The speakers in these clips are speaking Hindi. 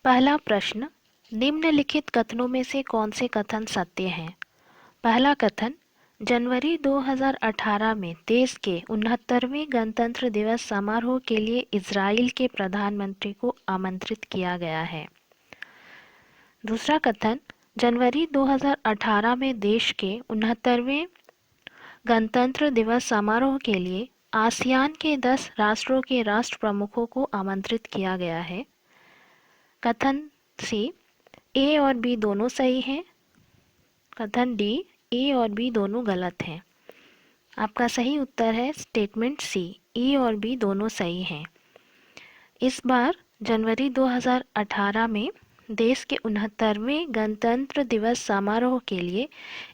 पहला प्रश्न, निम्नलिखित कथनों में से कौन से कथन सत्य हैं? पहला कथन, जनवरी 2018 में देश के 69वें गणतंत्र दिवस समारोह के लिए इजराइल के प्रधानमंत्री को आमंत्रित किया गया है। दूसरा कथन, जनवरी 2018 में देश के 69वें गणतंत्र दिवस समारोह के लिए आसियान के 10 राष्ट्रों के राष्ट्र प्रमुखों को आमंत्रित किया गया है। कथन सी, ए और बी दोनों सही हैं। कथन डी, ए और बी दोनों गलत हैं। आपका सही उत्तर है स्टेटमेंट सी, ए और बी दोनों सही हैं। इस बार जनवरी 2018 में देश के 69वें गणतंत्र दिवस समारोह के लिए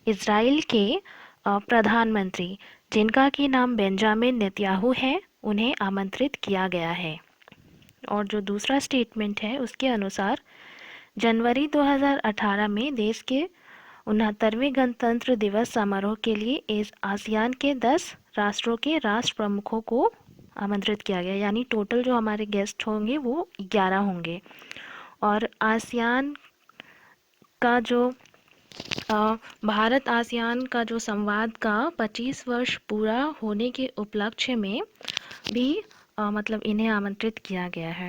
इजराइल के प्रधानमंत्री, जिनका कि नाम बेंजामिन नेतन्याहू है, उन्हें आमंत्रित किया गया है। और जो दूसरा स्टेटमेंट है उसके अनुसार जनवरी 2018 में देश के 69वें गणतंत्र दिवस समारोह के लिए इस आसियान के 10 राष्ट्रों के राष्ट्र प्रमुखों को आमंत्रित किया गया, यानी टोटल जो हमारे गेस्ट होंगे वो 11 होंगे। और आसियान का जो भारत आसियान का जो संवाद का 25 वर्ष पूरा होने के उपलक्ष्य में भी मतलब इन्हें आमंत्रित किया गया है।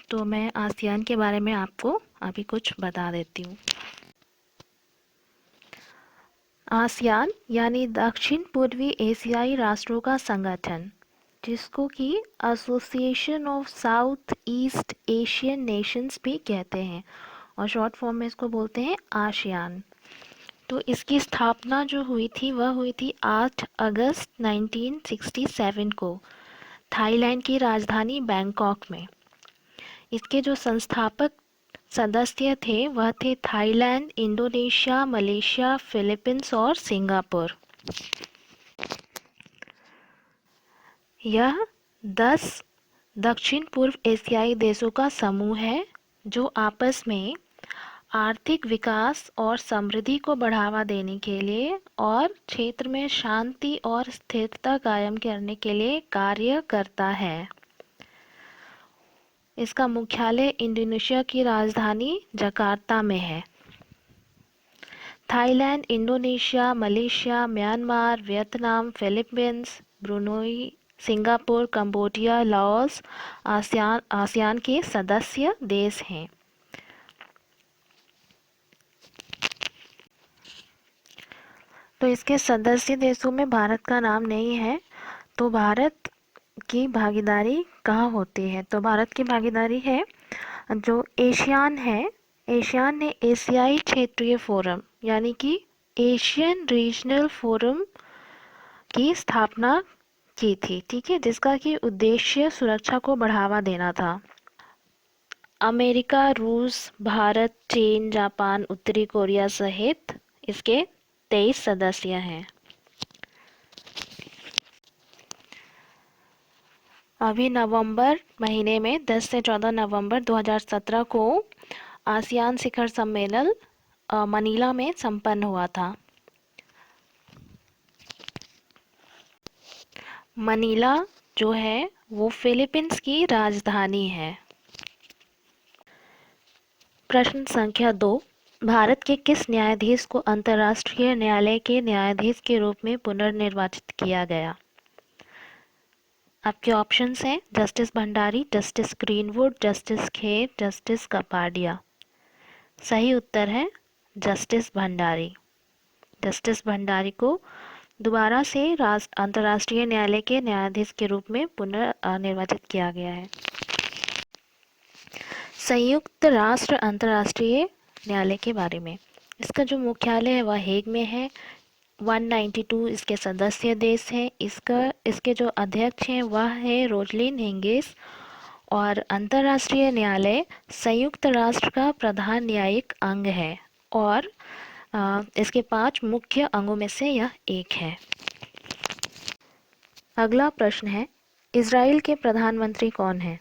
तो मैं आसियान के बारे में आपको अभी कुछ बता देती हूँ। आसियान यानी दक्षिण पूर्वी एशियाई राष्ट्रों का संगठन, जिसको कि association of south east Asian Nations भी कहते हैं और शॉर्ट फॉर्म में इसको बोलते हैं आसियान। तो इसकी स्थापना जो हुई थी वह हुई थी 8 अगस्त 1967 को थाईलैंड की राजधानी बैंकॉक में। इसके जो संस्थापक सदस्य थे वह थे थाईलैंड, इंडोनेशिया, मलेशिया, फिलीपींस और सिंगापुर। यह 10 दक्षिण पूर्व एशियाई देशों का समूह है जो आपस में आर्थिक विकास और समृद्धि को बढ़ावा देने के लिए और क्षेत्र में शांति और स्थिरता कायम करने के लिए कार्य करता है। इसका मुख्यालय इंडोनेशिया की राजधानी जकार्ता में है। Thailand, Indonesia, Malaysia, Myanmar, Vietnam, Philippines, Brunei, Singapore, Cambodia, Laos ASEAN के सदस्य देश हैं। तो इसके सदस्य देशों में भारत का नाम नहीं है। तो भारत की भागीदारी कहाँ होती है? तो भारत की भागीदारी है जो एशियान है। एशियान ने एशियाई क्षेत्रीय फोरम यानी कि एशियन रीजनल फोरम की स्थापना की थी, ठीक है, जिसका कि उद्देश्य सुरक्षा को बढ़ावा देना था। अमेरिका, रूस, भारत, चीन, जापान, उत्तरी कोरिया सहित इसके 23 सदस्य हैं। अभी नवंबर महीने में 10 से 14 नवंबर 2017 को आसियान शिखर सम्मेलन मनीला में संपन्न हुआ था। मनीला जो है वो फिलीपींस की राजधानी है। प्रश्न संख्या 2, भारत के किस न्यायाधीश को अंतर्राष्ट्रीय न्यायालय के न्यायाधीश के रूप में पुनर्निर्वाचित किया गया? आपके ऑप्शंस हैं justice Bhandari, justice greenwood, justice Kher, justice Kapadia. सही उत्तर है जस्टिस भंडारी। जस्टिस भंडारी को दोबारा से अंतर्राष्ट्रीय न्यायालय के न्यायाधीश के रूप में पुनर्निर्वाचित किया गया है। संयुक्त राष्ट्र अंतर्राष्ट्रीय न्यायालय के बारे में, इसका जो मुख्यालय है वह हेग में है। 192 इसके सदस्य देश हैं। इसके जो अध्यक्ष हैं वह है रोजलिन हिंगिस। और अंतर्राष्ट्रीय न्यायालय संयुक्त राष्ट्र का प्रधान न्यायिक अंग है और इसके 5 मुख्य अंगों में से यह एक है। अगला प्रश्न है, इजराइल के प्रधानमंत्री कौन हैं?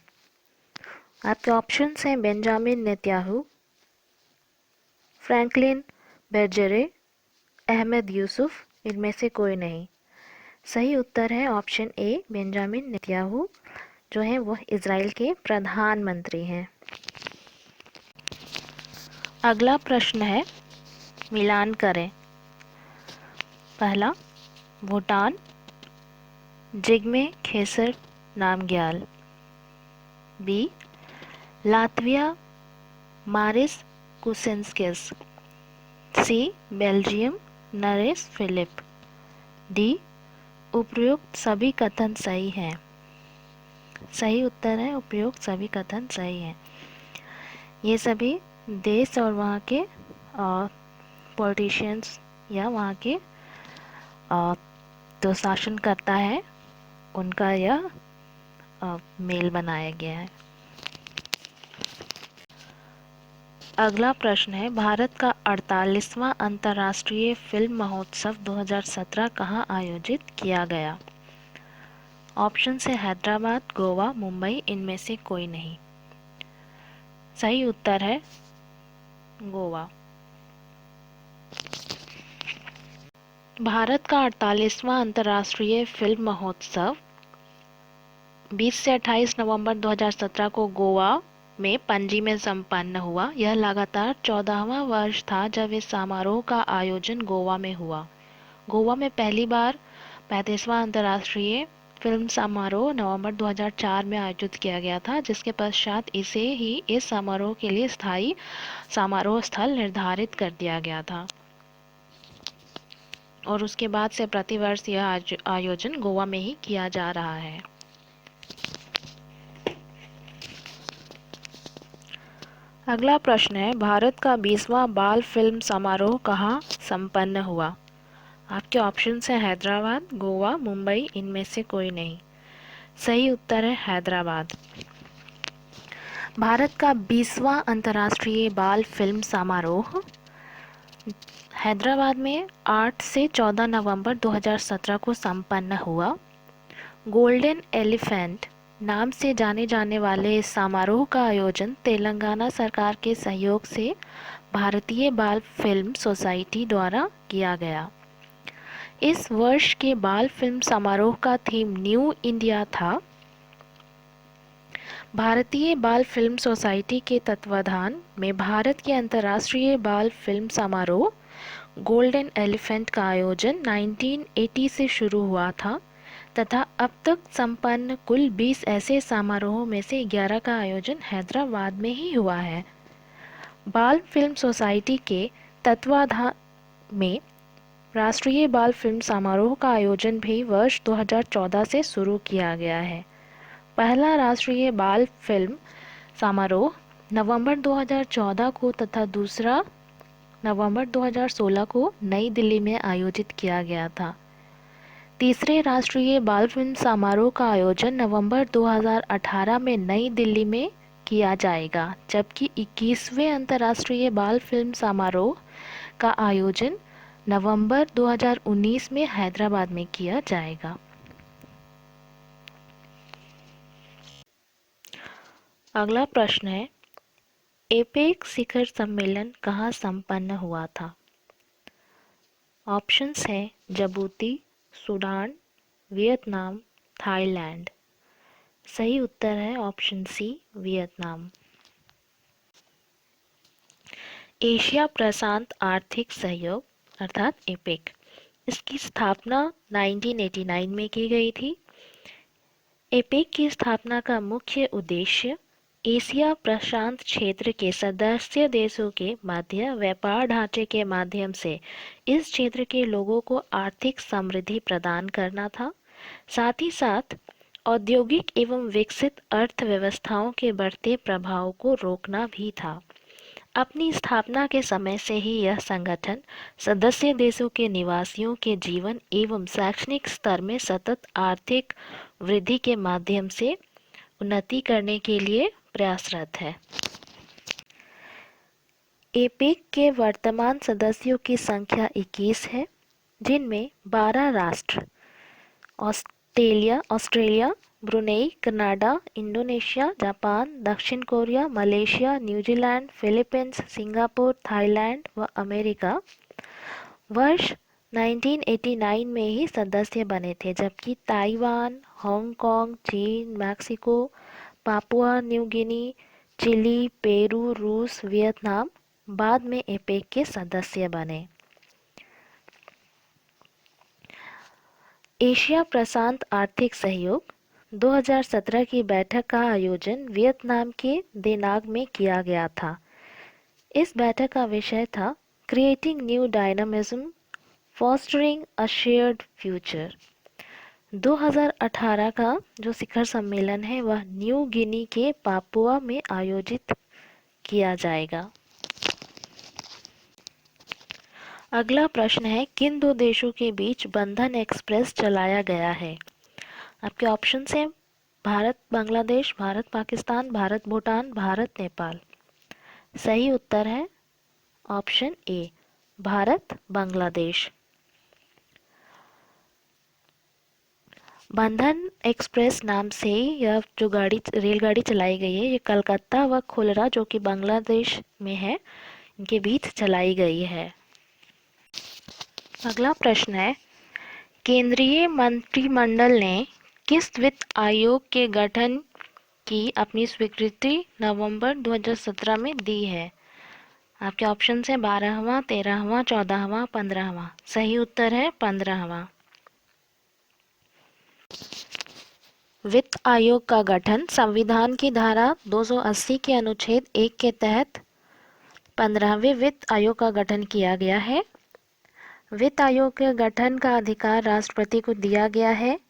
आपके ऑप्शंस हैं Benjamin Netanyahu, Franklin Bergere, Ahmed Yusuf, इनमें से कोई नहीं। सही उत्तर है ऑप्शन ए, बेंजामिन नेतन्याहू जो है वह इजराइल के प्रधानमंत्री हैं। अगला प्रश्न है, मिलान करें। पहला, Bhutan, Jigme Khesar Namgyel. B, Latvia, Maris Kucinskis. C, Belgium, नरेस फिलिप। डी, उपयुक्त सभी कथन सही हैं। सही उत्तर है उपयुक्त सभी कथन सही हैं। ये सभी देश और वहाँ के पॉलिटिशियंस या वहाँ के जो शासन करता है उनका यह मेल बनाया गया है। अगला प्रश्न है, भारत का 48वां अंतर्राष्ट्रीय फिल्म महोत्सव 2017 कहाँ आयोजित किया गया? ऑप्शन है हैदराबाद, गोवा, मुंबई, इनमें से कोई नहीं। सही उत्तर है गोवा। भारत का 48वां अंतर्राष्ट्रीय फिल्म महोत्सव 20 से 28 नवंबर 2017 को गोवा में पणजी में संपन्न हुआ। यह लगातार 14वां वर्ष था जब इस समारोह का आयोजन गोवा में हुआ। गोवा में पहली बार 35वां अंतर्राष्ट्रीय फिल्म समारोह नवंबर 2004 में आयोजित किया गया था, जिसके पश्चात इसे ही इस समारोह के लिए स्थायी समारोह स्थल निर्धारित कर दिया गया था और उसके बाद से प्रतिवर्ष यह आयोजन गोवा में ही किया जा रहा है। अगला प्रश्न है, भारत का 20वां बाल फिल्म समारोह कहाँ संपन्न हुआ? आपके ऑप्शन है हैदराबाद, गोवा, मुंबई, इनमें से कोई नहीं। सही उत्तर है हैदराबाद। भारत का 20वां अंतर्राष्ट्रीय बाल फिल्म समारोह हैदराबाद में 8 से 14 नवंबर 2017 को संपन्न हुआ। गोल्डन एलिफेंट नाम से जाने जाने वाले इस समारोह का आयोजन तेलंगाना सरकार के सहयोग से भारतीय बाल फिल्म सोसाइटी द्वारा किया गया। इस वर्ष के बाल फिल्म समारोह का थीम न्यू इंडिया था। भारतीय बाल फिल्म सोसाइटी के तत्वाधान में भारत के अंतर्राष्ट्रीय बाल फिल्म समारोह गोल्डन एलिफेंट का आयोजन 1980 से शुरू हुआ था तथा अब तक संपन्न कुल 20 ऐसे समारोहों में से 11 का आयोजन हैदराबाद में ही हुआ है। बाल फिल्म सोसाइटी के तत्वाधान में राष्ट्रीय बाल फिल्म समारोह का आयोजन भी वर्ष 2014 से शुरू किया गया है। पहला राष्ट्रीय बाल फिल्म समारोह नवंबर 2014 को तथा दूसरा नवंबर 2016 को नई दिल्ली में आयोजित किया गया था। तीसरे राष्ट्रीय बाल फिल्म समारोह का आयोजन नवंबर 2018 में नई दिल्ली में किया जाएगा, जबकि 21वें अंतर्राष्ट्रीय बाल फिल्म समारोह का आयोजन नवंबर 2019 में हैदराबाद में किया जाएगा। अगला प्रश्न है, एपेक शिखर सम्मेलन कहाँ संपन्न हुआ था? ऑप्शंस है जिबूती, सूडान, वियतनाम, थाईलैंड। सही उत्तर है ऑप्शन सी, वियतनाम। एशिया प्रशांत आर्थिक सहयोग अर्थात एपेक, इसकी स्थापना 1989 में की गई थी। एपेक की स्थापना का मुख्य उद्देश्य एशिया प्रशांत क्षेत्र के सदस्य देशों के मध्य व्यापार ढांचे के माध्यम से इस क्षेत्र के लोगों को आर्थिक समृद्धि प्रदान करना था। साथ ही साथ औद्योगिक एवं विकसित अर्थव्यवस्थाओं के बढ़ते प्रभाव को रोकना भी था। अपनी स्थापना के समय से ही यह संगठन सदस्य देशों के निवासियों के जीवन एवं शैक्षणिक स्तर में सतत आर्थिक वृद्धि के माध्यम से उन्नति करने के लिए प्रयासरत है। एपेक के वर्तमान सदस्यों की संख्या 21 है, जिनमें 12 राष्ट्र Australia, Brunei, Canada, Indonesia, Japan, दक्षिण Korea, Malaysia, New Zealand, Philippines, Singapore, Thailand व अमेरिका वर्ष 1989 में ही सदस्य बने थे, जबकि ताइवान, हांगकांग, चीन, Mexico, Papua New Guinea, Chile, Peru, रूस, वियतनाम, बाद में एपेक के सदस्य बने। एशिया प्रशांत आर्थिक सहयोग 2017 की बैठक का आयोजन वियतनाम के देनाग में किया गया था। इस बैठक का विषय था creating new dynamism fostering a shared future. 2018 का जो शिखर सम्मेलन है वह न्यू गिनी के पापुआ में आयोजित किया जाएगा। अगला प्रश्न है, किन दो देशों के बीच बंधन एक्सप्रेस चलाया गया है? आपके ऑप्शन हैं भारत बांग्लादेश, भारत पाकिस्तान, भारत भूटान, भारत नेपाल। सही उत्तर है ऑप्शन ए, भारत बांग्लादेश। बंधन एक्सप्रेस नाम से यह जो रेलगाड़ी चलाई गई है, ये कलकत्ता व खुलरा जो कि बांग्लादेश में है, इनके बीच चलाई गई है। अगला प्रश्न है, केंद्रीय मंत्रिमंडल ने किस वित्त आयोग के गठन की अपनी स्वीकृति नवंबर 2017 में दी है? आपके ऑप्शन है 12वां, 13वां, 14वां, 15वां। सही उत्तर है 15वां। वित्त आयोग का गठन संविधान की धारा 280 के अनुच्छेद 1 के तहत 15वें वित्त आयोग का गठन किया गया है। वित्त आयोग के गठन का अधिकार राष्ट्रपति को दिया गया है।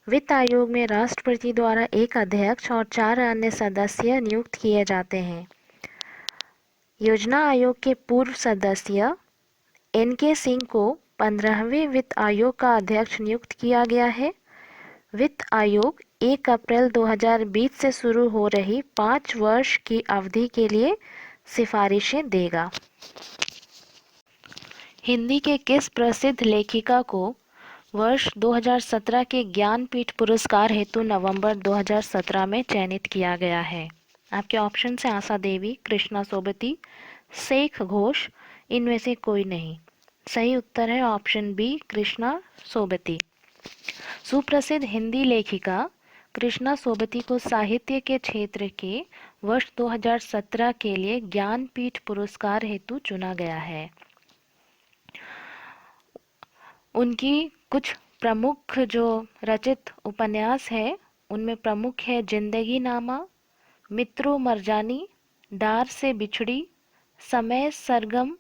वित्त आयोग में राष्ट्रपति द्वारा एक अध्यक्ष और 4 अन्य सदस्य नियुक्त किए जाते हैं। योजना आयोग के पूर्व सदस्य एन.के. सिंह को 15वें वित्त आयोग का अध्यक्ष नियुक्त किया गया है। वित्त आयोग 1 अप्रैल 2020 से शुरू हो रही 5 वर्ष की अवधि के लिए सिफारिशें देगा। हिंदी के किस प्रसिद्ध लेखिका को वर्ष 2017 के ज्ञानपीठ पुरस्कार हेतु नवंबर 2017 में चयनित किया गया है? आपके ऑप्शन हैं आशा देवी, कृष्णा सोबती, शेख घोष, इनमें से कोई नहीं। सही उत्तर है ऑप्शन बी, कृष्णा सोबती। सुप्रसिद्ध हिंदी लेखिका कृष्णा सोबती को साहित्य के क्षेत्र के वर्ष 2017 के लिए ज्ञानपीठ पुरस्कार हेतु चुना गया है। उनकी कुछ प्रमुख जो रचित उपन्यास है उनमें प्रमुख है जिंदगी नामा, मित्रों मरजानी, डार से बिछड़ी, समय सरगम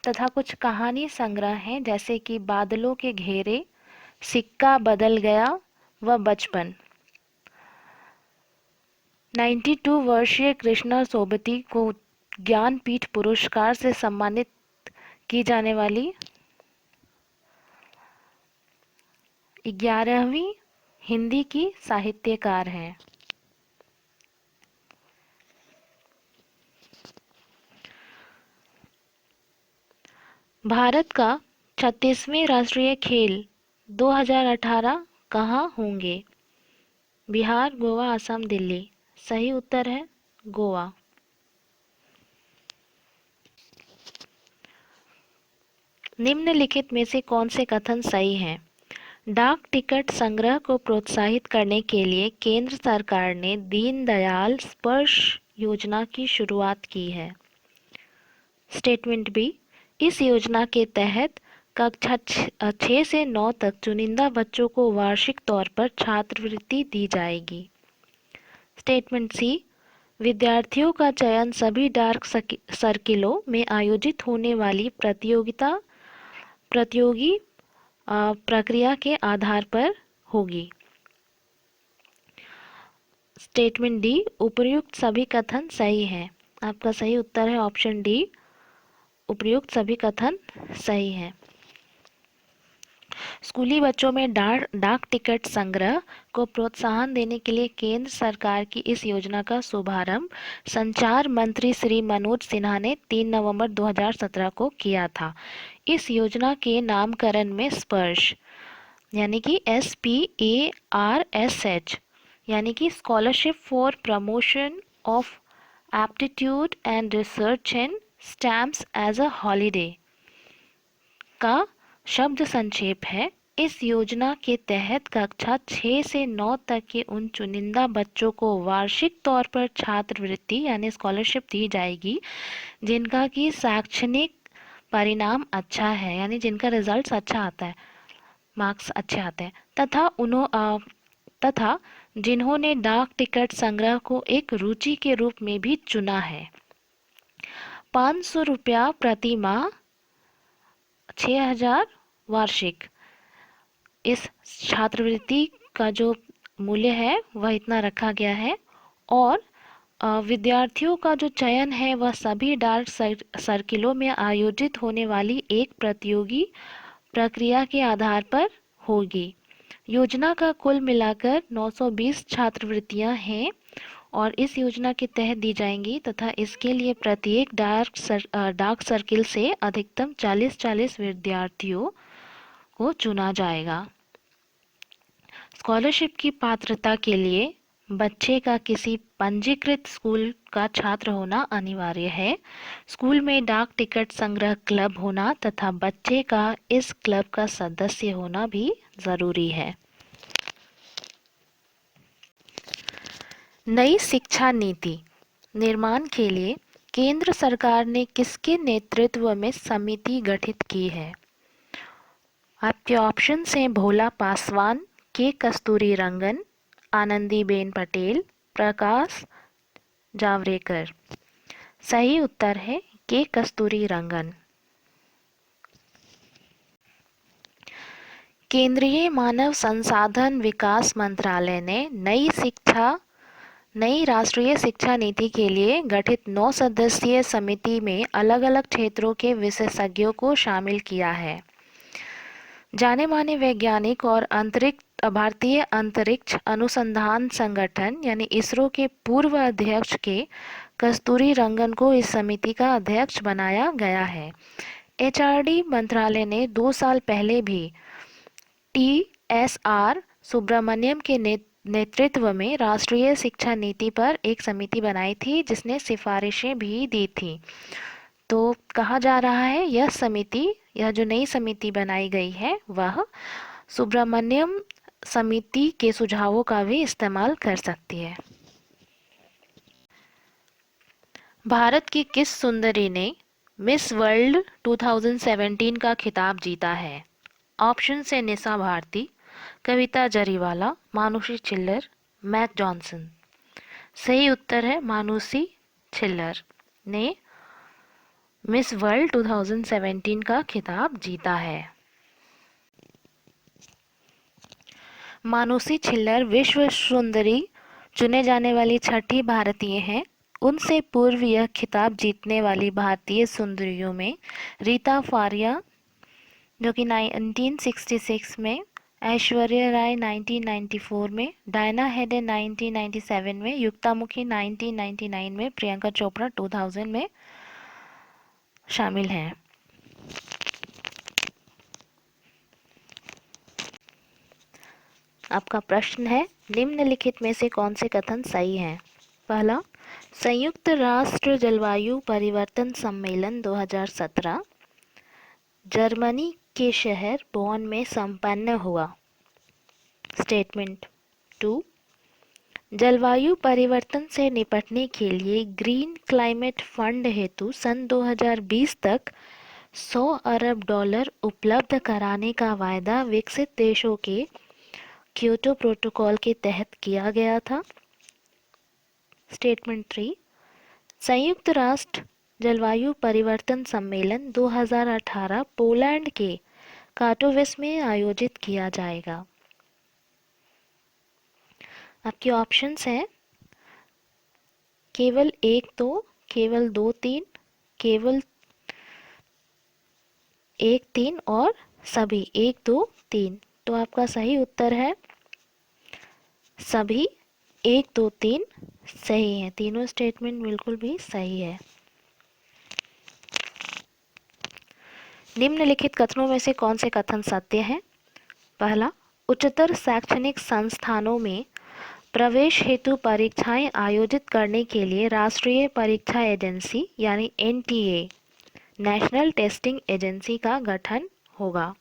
तथा कुछ कहानी संग्रह हैं जैसे कि बादलों के घेरे, सिक्का बदल गया व बचपन। 92 वर्षीय कृष्णा सोबती को ज्ञानपीठ पुरस्कार से सम्मानित की जाने वाली 11वीं हिंदी की साहित्यकार हैं। भारत का 36वें राष्ट्रीय खेल 2018 कहाँ होंगे? बिहार, गोवा, असम, दिल्ली। सही उत्तर है गोवा। निम्नलिखित में से कौन से कथन सही हैं? डाक टिकट संग्रह को प्रोत्साहित करने के लिए केंद्र सरकार ने दीनदयाल स्पर्श योजना की शुरुआत की है। स्टेटमेंट बी, इस योजना के तहत कक्षा 6 से 9 तक चुनिंदा बच्चों को वार्षिक तौर पर छात्रवृत्ति दी जाएगी। स्टेटमेंट सी, विद्यार्थियों का चयन सभी डाक सर्किलों में आयोजित होने वाली प्रतियोगी प्रक्रिया के आधार पर होगी। स्टेटमेंट डी, उपर्युक्त सभी कथन सही हैं। आपका सही उत्तर है ऑप्शन डी, उपर्युक्त सभी कथन सही हैं। स्कूली बच्चों में डाक टिकट संग्रह को प्रोत्साहन देने के लिए केंद्र सरकार की इस योजना का शुभारंभ संचार मंत्री श्री मनोज सिन्हा ने 3 नवंबर 2017 को किया था। इस योजना के नामकरण में स्पर्श यानी कि SPARSH यानी कि scholarship for promotion of aptitude and research in stamps as a holiday का शब्द संक्षेप है इस योजना के तहत कक्षा 6 से 9 तक के उन चुनिंदा बच्चों को वार्षिक तौर पर छात्रवृत्ति यानी स्कॉलरशिप दी जाएगी जिनका कि शैक्षणिक परिणाम अच्छा है, यानी जिनका रिजल्ट अच्छा आता है, मार्क्स अच्छे आते हैं, तथा जिन्होंने डाक टिकट संग्रह को एक रुचि के रूप में भी चुना है। 500 रुपया प्रति माह, 6,000 वार्षिक। इस छात्रवृत्ति का जो मूल्य है वह इतना रखा गया है। और विद्यार्थियों का जो चयन है वह सभी डाक सर्किलों में आयोजित होने वाली एक प्रतियोगी प्रक्रिया के आधार पर होगी। योजना का कुल मिलाकर 920 छात्रवृत्तियां हैं और इस योजना के तहत दी जाएंगी तथा इसके लिए प्रत्येक डाक सर्किल से अधिकतम 40-40 विद्यार्थियों को चुना जाएगा। स्कॉलरशिप की पात्रता के लिए बच्चे का किसी पंजीकृत स्कूल का छात्र होना अनिवार्य है। स्कूल में डाक टिकट संग्रह क्लब होना तथा बच्चे का इस क्लब का सदस्य होना भी जरूरी है। नई शिक्षा नीति निर्माण के लिए केंद्र सरकार ने किसके नेतृत्व में समिति गठित की है? आपके ऑप्शन हैं भोला पासवान, के कस्तूरी रंगन, आनंदीबेन पटेल, प्रकाश जावड़ेकर। सही उत्तर है के कस्तूरी रंगन। केंद्रीय मानव संसाधन विकास मंत्रालय ने नई राष्ट्रीय शिक्षा नीति के लिए गठित 9 सदस्यीय समिति में अलग अलग क्षेत्रों के विशेषज्ञों को शामिल किया है। जाने माने वैज्ञानिक और भारतीय अंतरिक्ष अनुसंधान संगठन यानी इसरो के पूर्व अध्यक्ष के कस्तूरी रंगन को इस समिति का अध्यक्ष बनाया गया है। एचआरडी मंत्रालय ने 2 साल पहले भी टीएसआर सुब्रमण्यम के नेतृत्व में राष्ट्रीय शिक्षा नीति पर एक समिति बनाई थी जिसने सिफारिशें भी दी थी। तो कहा जा रहा है यह जो नई समिति बनाई गई है वह सुब्रमण्यम समिति के सुझावों का भी इस्तेमाल कर सकती है। भारत की किस सुंदरी ने मिस वर्ल्ड 2017 का खिताब जीता है? ऑप्शन से निशा भारती, कविता जरीवाला, मानुषी छिल्लर, मैक जॉनसन। सही उत्तर है मानुषी छिल्लर ने मिस वर्ल्ड 2017 का खिताब जीता है। मानुषी छिल्लर विश्व सुंदरी चुने जाने वाली छठी भारतीय हैं। उनसे पूर्व यह खिताब जीतने वाली भारतीय सुंदरियों में रीता फारिया जो कि 1966 में, ऐश्वर्या राय 1994 में, डायना हेडे 1997 में, युक्तामुखी 1999 में, प्रियंका चोपड़ा 2000 में शामिल हैं। आपका प्रश्न है निम्नलिखित में से कौन से कथन सही हैं? पहला, संयुक्त राष्ट्र जलवायु परिवर्तन सम्मेलन 2017 जर्मनी के शहर बॉन में संपन्न हुआ। स्टेटमेंट 2, जलवायु परिवर्तन से निपटने के लिए ग्रीन क्लाइमेट फंड हेतु सन 2020 तक $100 अरब उपलब्ध कराने का वायदा विकसित देशों के क्योटो प्रोटोकॉल के तहत किया गया था। स्टेटमेंट 3, संयुक्त राष्ट्र जलवायु परिवर्तन सम्मेलन 2018 पोलैंड के काटोविस में आयोजित किया जाएगा। आपके ऑप्शंस हैं केवल 1 2, केवल 2 3, केवल 1 3 और सभी 1 2 3। तो आपका सही उत्तर है सभी 1 2 3 सही है। तीनों स्टेटमेंट बिल्कुल भी सही है। निम्नलिखित कथनों में से कौन से कथन सत्य हैं? पहला, उच्चतर शैक्षणिक संस्थानों में प्रवेश हेतु परीक्षाएं आयोजित करने के लिए राष्ट्रीय परीक्षा एजेंसी यानी एनटीए नेशनल टेस्टिंग एजेंसी का गठन होगा।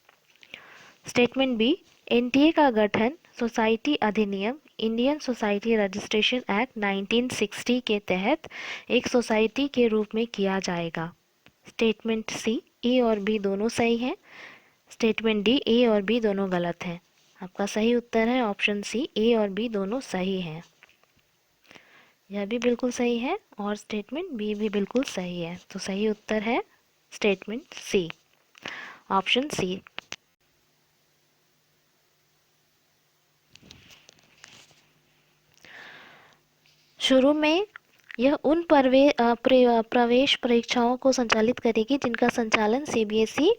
स्टेटमेंट बी, एनटीए का गठन सोसाइटी अधिनियम इंडियन सोसाइटी रजिस्ट्रेशन एक्ट 1960 के तहत एक सोसाइटी के रूप में किया जाएगा। स्टेटमेंट सी, ए और बी दोनों सही हैं। स्टेटमेंट डी, ए और बी दोनों गलत हैं। आपका सही उत्तर है ऑप्शन सी, ए और बी दोनों सही हैं। यह भी बिल्कुल सही है और स्टेटमेंट बी भी बिल्कुल सही है। तो सही उत्तर है स्टेटमेंट सी, ऑप्शन सी। शुरू में यह उन प्रवेश परीक्षाओं को संचालित करेगी जिनका संचालन सीबीएसई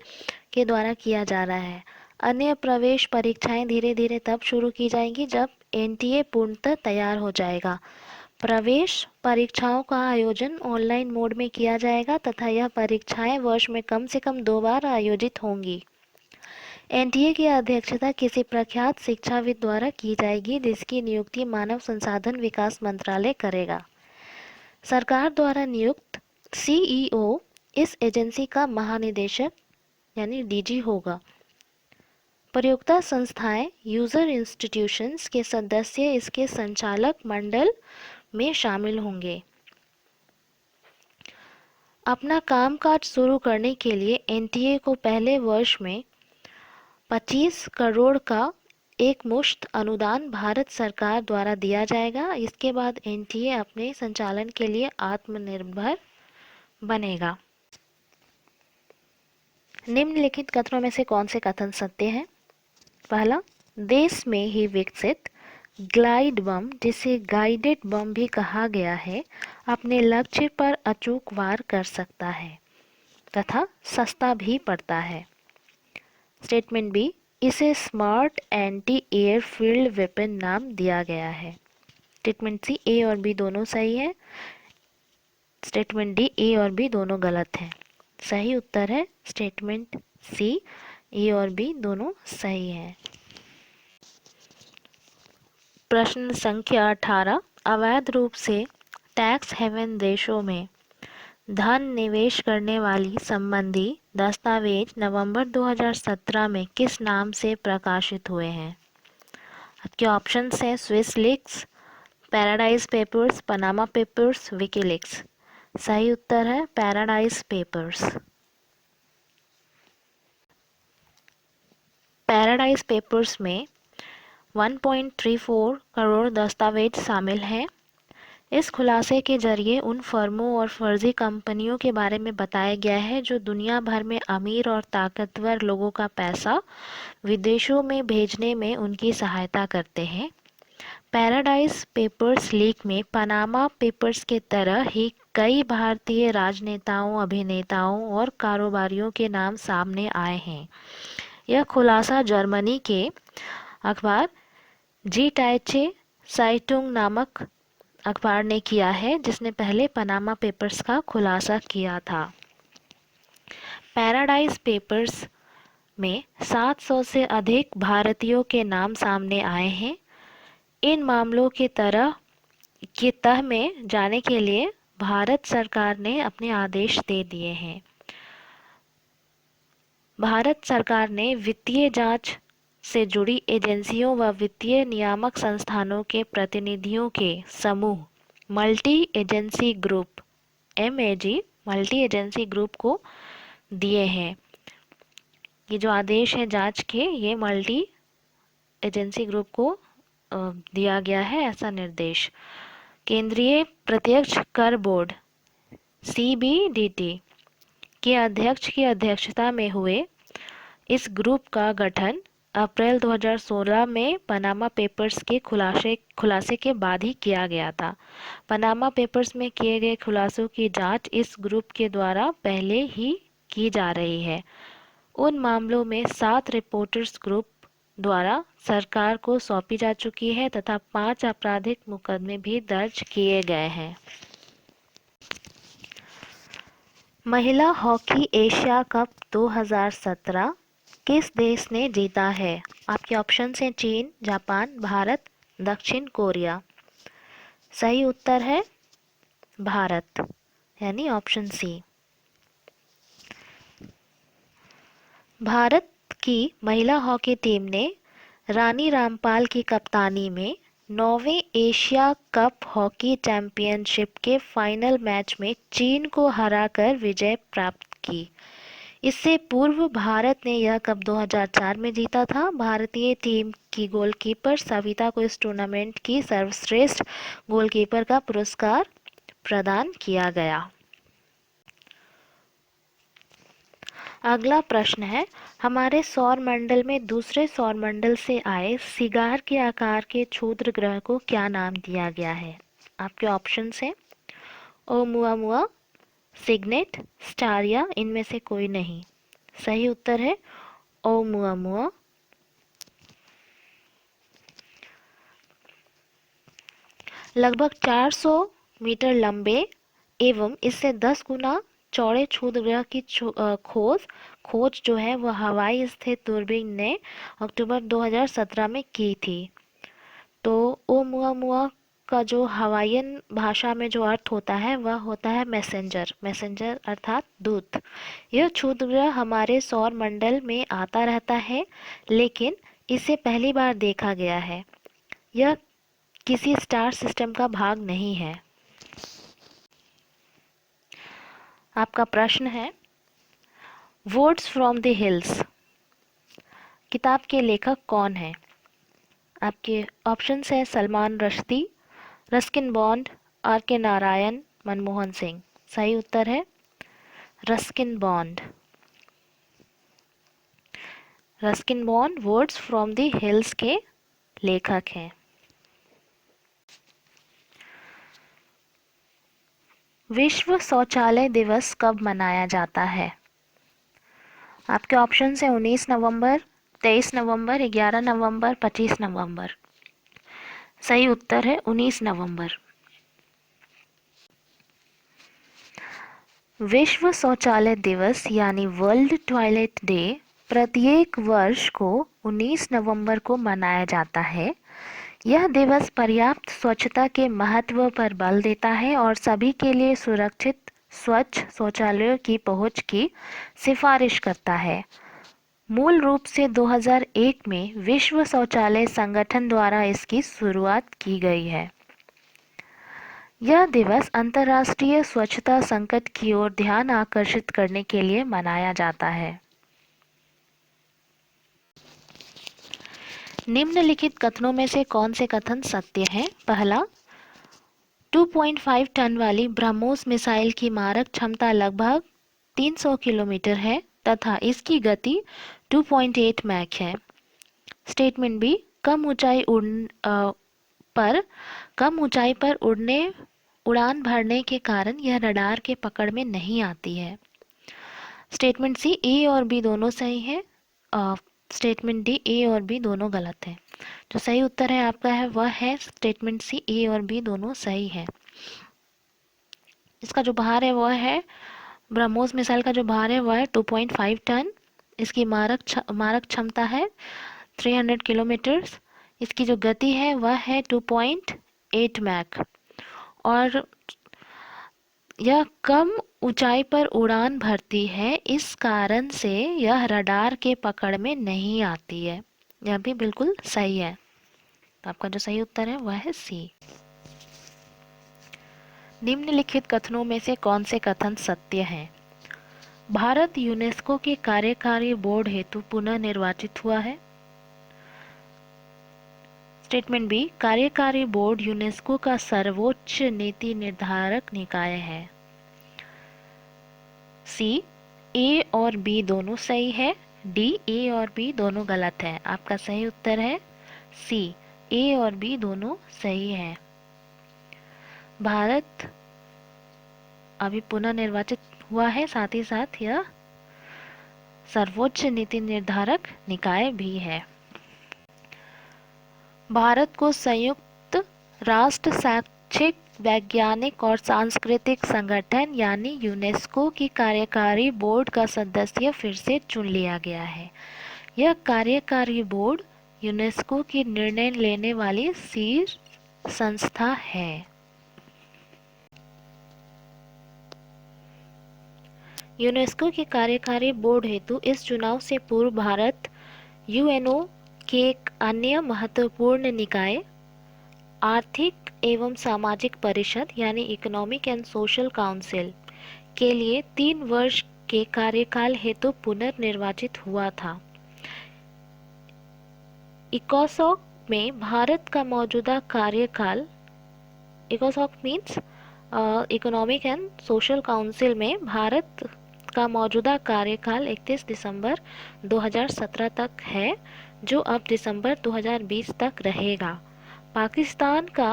के द्वारा किया जा रहा है। अन्य प्रवेश परीक्षाएं धीरे धीरे तब शुरू की जाएंगी जब एनटीए पूर्णतः तैयार हो जाएगा। प्रवेश परीक्षाओं का आयोजन ऑनलाइन मोड में किया जाएगा तथा यह परीक्षाएं वर्ष में कम से कम 2 बार आयोजित होंगी। एनटीए की अध्यक्षता किसी प्रख्यात शिक्षाविद द्वारा की जाएगी जिसकी नियुक्ति मानव संसाधन विकास मंत्रालय करेगा। सरकार द्वारा नियुक्त सीईओ इस एजेंसी का महानिदेशक यानी डीजी होगा। प्रयोक्ता संस्थाएं यूजर इंस्टीट्यूशंस के सदस्य इसके संचालक मंडल में शामिल होंगे। अपना कामकाज शुरू करने के लिए एनटीए को पहले वर्ष में 25 करोड़ का एक मुश्त अनुदान भारत सरकार द्वारा दिया जाएगा। इसके बाद एनटीए अपने संचालन के लिए आत्मनिर्भर बनेगा। निम्नलिखित कथनों में से कौन से कथन सत्य हैं? पहला, देश में ही विकसित ग्लाइड बम, जिसे गाइडेड बम भी कहा गया है, अपने लक्ष्य पर अचूक वार कर सकता है तथा सस्ता भी पड़ता है। स्टेटमेंट बी, इसे स्मार्ट एंटी एयरफील्ड वेपन नाम दिया गया है। स्टेटमेंट सी, ए और बी दोनों सही है। स्टेटमेंट डी, ए और बी दोनों गलत हैं। सही उत्तर है स्टेटमेंट सी, ए और बी दोनों सही हैं। प्रश्न संख्या 18, अवैध रूप से टैक्स हेवन देशों में धन निवेश करने वाली संबंधी दस्तावेज नवंबर 2017 में किस नाम से प्रकाशित हुए हैं? आपके ऑप्शंस हैं Swiss leaks, paradise papers, Panama papers, WikiLeaks. सही उत्तर है पैराडाइज पेपर्स। पैराडाइज पेपर्स में 1.34 करोड़ दस्तावेज शामिल हैं। इस खुलासे के जरिए उन फर्मों और फर्जी कंपनियों के बारे में बताया गया है जो दुनिया भर में अमीर और ताकतवर लोगों का पैसा विदेशों में भेजने में उनकी सहायता करते हैं। पैराडाइज पेपर्स लीक में पनामा पेपर्स के तरह ही कई भारतीय राजनेताओं, अभिनेताओं और कारोबारियों के नाम सामने आए हैं। यह खुलासा जर्मनी के अखबार जी टाइचे साइटुंग नामक अखबार ने किया है, जिसने पहले पनामा पेपर्स का खुलासा किया था। पैराडाइज पेपर्स में 700 से अधिक भारतीयों के नाम सामने आए हैं। इन मामलों के तह में जाने के लिए भारत सरकार ने अपने आदेश दे दिए हैं। भारत सरकार ने वित्तीय जांच से जुड़ी एजेंसियों व वित्तीय नियामक संस्थानों के प्रतिनिधियों के समूह multi agency group MAG multi agency group को दिए हैं। ये जो आदेश है जांच के, ये मल्टी एजेंसी ग्रुप को दिया गया है ऐसा निर्देश। केंद्रीय प्रत्यक्ष कर बोर्ड CBDT के अध्यक्ष की अध्यक्षता में हुए इस ग्रुप का गठन अप्रैल 2016 में पनामा पेपर्स के खुलासे के बाद ही किया गया था। पनामा पेपर्स में किए गए खुलासों की जांच इस ग्रुप के द्वारा पहले ही की जा रही है। उन मामलों में 7 रिपोर्टर्स ग्रुप द्वारा सरकार को सौंपी जा चुकी है तथा 5 आपराधिक मुकदमे भी दर्ज किए गए हैं। महिला हॉकी एशिया कप 2017 किस देश ने जीता है? आपके ऑप्शन हैं चीन, जापान, भारत, दक्षिण कोरिया। सही उत्तर है भारत, यानी ऑप्शन सी। भारत की महिला हॉकी टीम ने रानी रामपाल की कप्तानी में 9वें एशिया कप हॉकी चैंपियनशिप के फाइनल मैच में चीन को हराकर विजय प्राप्त की। इससे पूर्व भारत ने यह कप 2004 में जीता था। भारतीय टीम की गोलकीपर सविता को इस टूर्नामेंट की सर्वश्रेष्ठ गोलकीपर का पुरस्कार प्रदान किया गया। अगला प्रश्न है, हमारे सौर मंडल में दूसरे सौर मंडल से आए सिगार के आकार के क्षुद्र ग्रह को क्या नाम दिया गया है? आपके ऑप्शंस हैं ओमुआमुआ, सिग्नेट, स्टारिया, इनमें से कोई नहीं। सही उत्तर है ओमुआमुआ। लगभग 400 मीटर लंबे एवं इससे 10 गुना चौड़े क्षुद्र ग्रह की खोज जो है वह हवाई स्थित दूरबीन ने अक्टूबर 2017 में की थी। तो ओमुआमुआ का जो हवाईयन भाषा में जो अर्थ होता है वह होता है मैसेंजर। मैसेंजर अर्थात दूत। यह क्षुद्र ग्रह हमारे सौर मंडल में आता रहता है, लेकिन इसे पहली बार देखा गया है। यह किसी स्टार सिस्टम का भाग नहीं है। आपका प्रश्न है, वर्ड्स फ्रॉम द हिल्स किताब के लेखक कौन है? आपके ऑप्शंस है Salman Rushdie, Ruskin Bond, R K Narayan, Manmohan Singh. सही उत्तर है Ruskin Bond. Ruskin Bond words from the hills के लेखक हैं। विश्व शौचालय दिवस कब मनाया जाता है? आपके ऑप्शन है 19 नवंबर, 23 नवंबर, 11 नवंबर, 25 नवंबर। सही उत्तर है 19 नवंबर। विश्व शौचालय दिवस यानी वर्ल्ड टॉयलेट डे प्रत्येक वर्ष को 19 नवंबर को मनाया जाता है। यह दिवस पर्याप्त स्वच्छता के महत्व पर बल देता है और सभी के लिए सुरक्षित स्वच्छ शौचालयों की पहुंच की सिफारिश करता है। मूल रूप से 2001 में विश्व शौचालय संगठन द्वारा इसकी शुरुआत की गई है। यह दिवस अंतर्राष्ट्रीय स्वच्छता संकट की ओर ध्यान आकर्षित करने के लिए मनाया जाता है। निम्नलिखित कथनों में से कौन से कथन सत्य हैं? पहला, 2.5 टन वाली ब्रह्मोस मिसाइल की मारक क्षमता लगभग 300 किलोमीटर है तथा इसकी गति 2.8 मैक है। स्टेटमेंट बी, कम ऊंचाई पर उड़ान भरने के कारण यह रडार के पकड़ में नहीं आती है। स्टेटमेंट सी, ए और बी दोनों सही है। स्टेटमेंट डी, ए और बी दोनों गलत है। जो सही उत्तर है आपका है वह है स्टेटमेंट सी, ए और बी दोनों सही है। इसका जो भार है वह है, ब्रह्मोस मिसाइल का जो भार है वह है 2.5 टन। इसकी मारक क्षमता है 300 किलोमीटर्स। इसकी जो गति है वह है 2.8 मैक और यह कम ऊंचाई पर उड़ान भरती है, इस कारण से यह रडार के पकड़ में नहीं आती है। यह भी बिल्कुल सही है। तो आपका जो सही उत्तर है वह है सी। निम्नलिखित कथनों में से कौन से कथन सत्य हैं? भारत यूनेस्को के कार्यकारी बोर्ड हेतु पुनः निर्वाचित हुआ है। स्टेटमेंट बी, कार्यकारी बोर्ड यूनेस्को का सर्वोच्च नीति निर्धारक निकाय है। सी, ए और बी दोनों सही है। डी, ए और बी दोनों गलत है। आपका सही उत्तर है सी, ए और बी दोनों सही है। भारत अभी पुनः निर्वाचित हुआ है, साथ ही साथ यह सर्वोच्च नीति निर्धारक निकाय भी है। भारत को संयुक्त राष्ट्र शैक्षिक, वैज्ञानिक और सांस्कृतिक संगठन यानी यूनेस्को की कार्यकारी बोर्ड का सदस्य फिर से चुन लिया गया है। यह कार्यकारी बोर्ड यूनेस्को की निर्णय लेने वाली शीर्ष संस्था है। यूनेस्को के कार्यकारी बोर्ड हेतु इस चुनाव से पूर्व भारत यूएनओ के एक अन्य महत्वपूर्ण निकाय आर्थिक एवं सामाजिक परिषद यानी इकोनॉमिक एंड सोशल काउंसिल के लिए 3 वर्ष के कार्यकाल हेतु पुनर्निर्वाचित हुआ था। इकोसॉक में भारत का मौजूदा कार्यकाल, इकोसॉक means economic and social council में भारत का मौजूदा कार्यकाल 31 दिसंबर 2017 तक है, जो अब दिसंबर 2020 तक रहेगा। पाकिस्तान का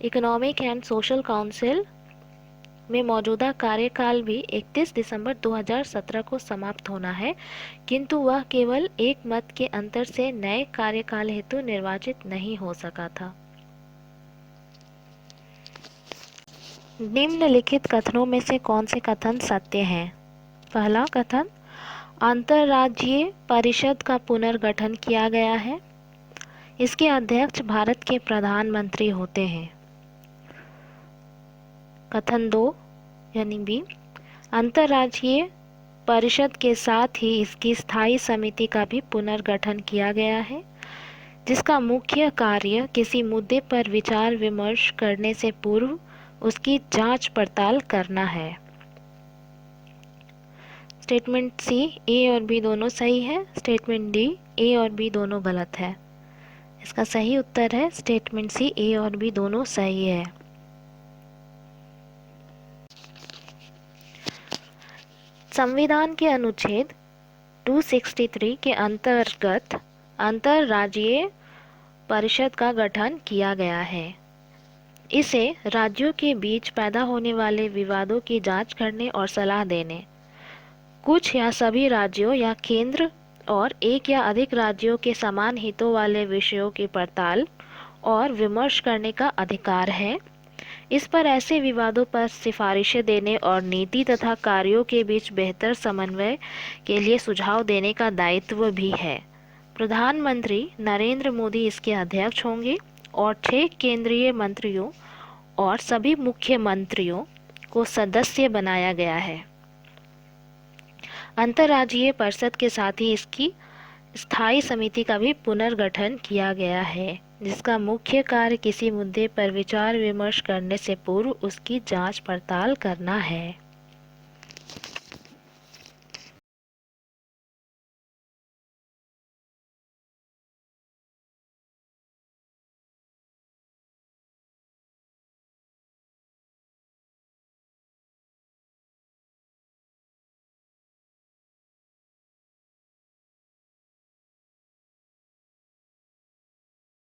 इकोनॉमिक एंड सोशल काउंसिल में मौजूदा कार्यकाल भी 31 दिसंबर 2017 को समाप्त होना है, किंतु वह केवल एक मत के अंतर से नए कार्यकाल हेतु निर्वाचित नहीं हो सका था। निम्नलिखित कथनों में से कौन से कथन सत्य हैं? पहला कथन, अंतर्राज्यीय परिषद का पुनर्गठन किया गया है। इसके अध्यक्ष भारत के प्रधानमंत्री होते हैं। कथन 2 यानी बी, अंतर्राज्यीय परिषद के साथ ही इसकी स्थायी समिति का भी पुनर्गठन किया गया है, जिसका मुख्य कार्य किसी मुद्दे पर विचार विमर्श करने से पूर्व उसकी जांच पड़ताल करना है। स्टेटमेंट सी, ए और बी दोनों सही है। स्टेटमेंट डी, ए और बी दोनों गलत है। इसका सही उत्तर है स्टेटमेंट सी, ए और बी दोनों सही है। संविधान के अनुच्छेद 263 के अंतर्गत अंतर्राज्यीय परिषद का गठन किया गया है। इसे राज्यों के बीच पैदा होने वाले विवादों की जांच करने और सलाह देने, कुछ या सभी राज्यों या केंद्र और एक या अधिक राज्यों के समान हितों वाले विषयों की पड़ताल और विमर्श करने का अधिकार है। इस पर ऐसे विवादों पर सिफारिशें देने और नीति तथा कार्यों के बीच बेहतर समन्वय के लिए सुझाव देने का दायित्व भी है। प्रधानमंत्री नरेंद्र मोदी इसके अध्यक्ष होंगे और 6 केंद्रीय मंत्रियों और सभी मुख्यमंत्रियों को सदस्य बनाया गया है। अंतर्राज्यीय परिषद के साथ ही इसकी स्थायी समिति का भी पुनर्गठन किया गया है, जिसका मुख्य कार्य किसी मुद्दे पर विचार विमर्श करने से पूर्व उसकी जांच पड़ताल करना है।